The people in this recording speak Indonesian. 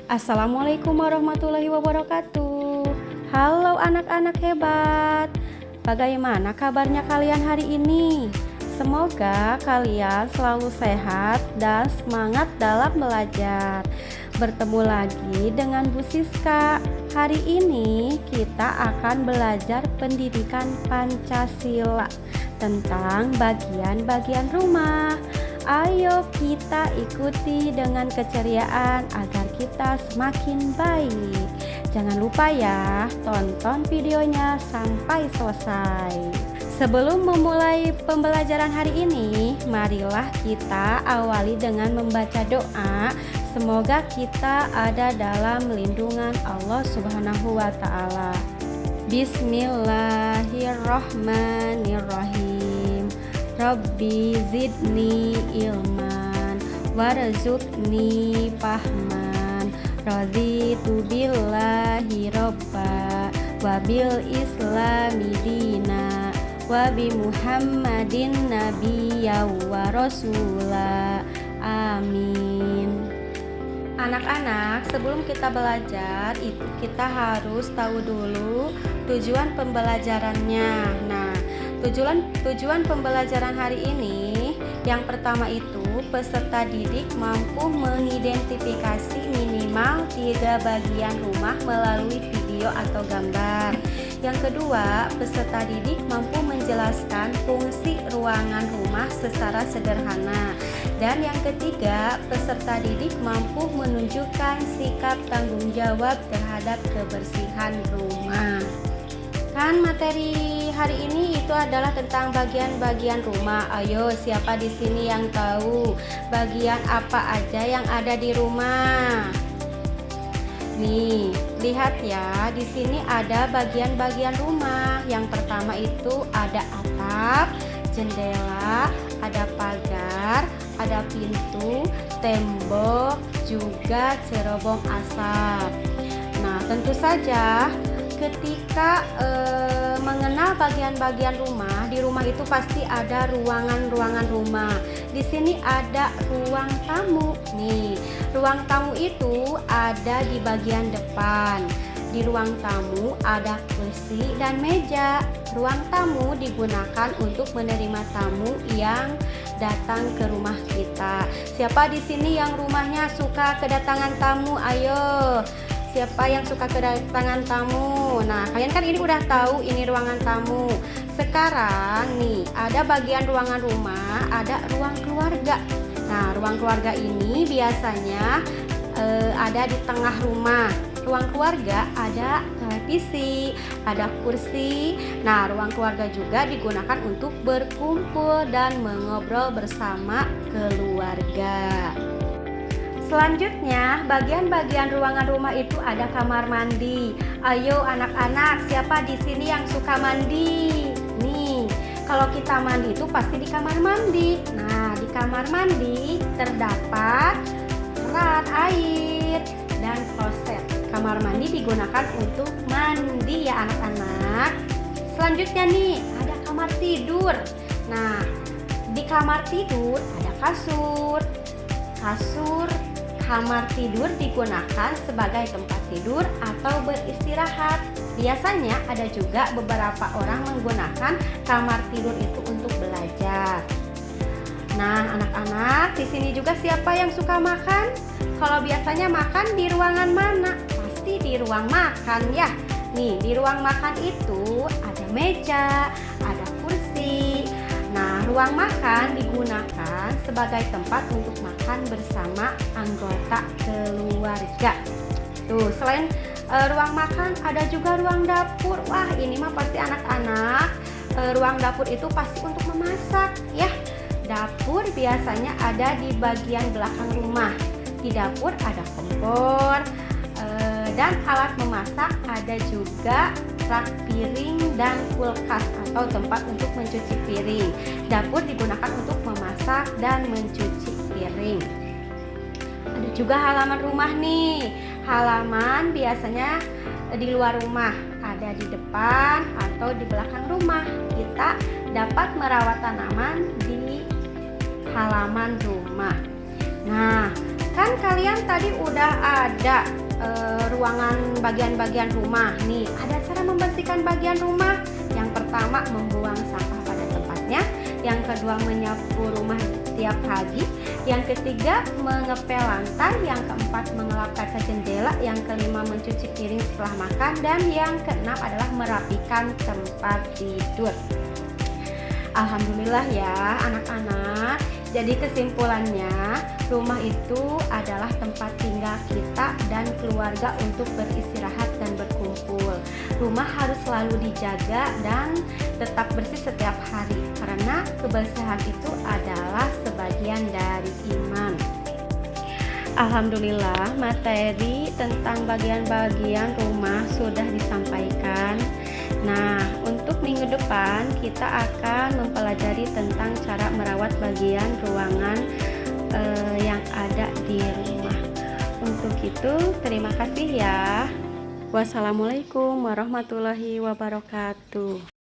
Assalamualaikum warahmatullahi wabarakatuh. Halo anak-anak hebat. Bagaimana kabarnya kalian hari ini? Semoga kalian selalu sehat dan semangat dalam belajar. Bertemu lagi dengan Bu Siska. Hari ini kita akan belajar pendidikan Pancasila tentang bagian-bagian rumah. Ayo kita ikuti dengan keceriaan agar kita semakin baik. Jangan lupa ya, tonton videonya sampai selesai. Sebelum memulai pembelajaran hari ini, marilah kita awali dengan membaca doa. Semoga kita ada dalam lindungan Allah Subhanahu wa Ta'ala. Bismillahirrahmanirrahim. Rabbi zidni ilman warzuqni fahman raditu billahi robba wabil islami dina wabi muhammadin nabiyya wa rasula. Amin. Anak-anak, sebelum kita belajar itu kita harus tahu dulu tujuan pembelajarannya. Nah, tujuan pembelajaran hari ini yang pertama itu peserta didik mampu mengidentifikasi minimal 3 bagian rumah melalui video atau gambar. Yang kedua, peserta didik mampu menjelaskan fungsi ruangan rumah secara sederhana. Dan yang ketiga, peserta didik mampu menunjukkan sikap tanggung jawab terhadap kebersihan rumah. Kan materi hari ini itu adalah tentang bagian-bagian rumah. Ayo, siapa di sini yang tahu bagian apa aja yang ada di rumah? Nih, lihat ya, di sini ada bagian-bagian rumah. Yang pertama itu ada atap, jendela, ada pagar, ada pintu, tembok, juga cerobong asap. Nah, tentu saja ketika mengenal bagian-bagian rumah, di rumah itu pasti ada ruangan-ruangan rumah. Di sini ada ruang tamu. Nih, ruang tamu itu ada di bagian depan. Di ruang tamu ada kursi dan meja. Ruang tamu digunakan untuk menerima tamu yang datang ke rumah kita. Siapa di sini yang rumahnya suka kedatangan tamu? Ayo. Siapa yang suka kedatangan tamu? Nah, kalian kan ini udah tahu ini ruangan tamu. Sekarang nih, ada bagian ruangan rumah, ada ruang keluarga. Nah, ruang keluarga ini biasanya ada di tengah rumah. Ruang keluarga ada televisi, ada kursi. Nah, ruang keluarga juga digunakan untuk berkumpul dan mengobrol bersama keluarga. Selanjutnya, bagian-bagian ruangan rumah itu ada kamar mandi. Ayo anak-anak, siapa di sini yang suka mandi? Nih, kalau kita mandi itu pasti di kamar mandi. Nah, di kamar mandi terdapat keran air dan kloset. Kamar mandi digunakan untuk mandi ya anak-anak. Selanjutnya nih, ada kamar tidur. Nah, di kamar tidur ada kasur. Kamar tidur digunakan sebagai tempat tidur atau beristirahat. Biasanya ada juga beberapa orang menggunakan kamar tidur itu untuk belajar. Nah, anak-anak, di sini juga siapa yang suka makan? Kalau biasanya makan di ruangan mana? Pasti di ruang makan ya. Nih, di ruang makan itu ada meja, ada kursi. Nah, ruang makan digunakan sebagai tempat untuk makan bersama anggota keluarga. Tuh, selain ruang makan ada juga ruang dapur. Wah, ini mah pasti anak-anak. Ruang dapur itu pasti untuk memasak ya. Dapur biasanya ada di bagian belakang rumah. Di dapur ada kompor dan alat memasak, ada juga rak piring dan kulkas atau tempat untuk mencuci piring. Dapur digunakan untuk memasak dan mencuci piring. Ada juga halaman rumah nih. Halaman biasanya di luar rumah, ada di depan atau di belakang rumah. Kita dapat merawat tanaman di halaman rumah. Nah, Kan kalian tadi udah ada ruangan bagian-bagian rumah nih. Ada cara membersihkan bagian rumah. Yang pertama, membuang sampah pada tempatnya. Yang kedua, menyapu rumah tiap pagi. Yang ketiga, mengepel lantai. Yang keempat, mengelap kaca jendela. Yang kelima, mencuci piring setelah makan. Dan yang keenam adalah merapikan tempat tidur. Alhamdulillah ya anak-anak. Jadi kesimpulannya, rumah itu adalah tempat tinggal kita dan keluarga untuk beristirahat dan berkumpul. Rumah harus selalu dijaga dan tetap bersih setiap hari, karena kebersihan itu adalah sebagian dari iman. Alhamdulillah, materi tentang bagian-bagian rumah sudah disampaikan. Nah, untuk minggu depan kita akan mempelajari tentang cara merawat bagian ruangan yang ada di rumah. Untuk itu, terima kasih ya. Wassalamualaikum warahmatullahi wabarakatuh.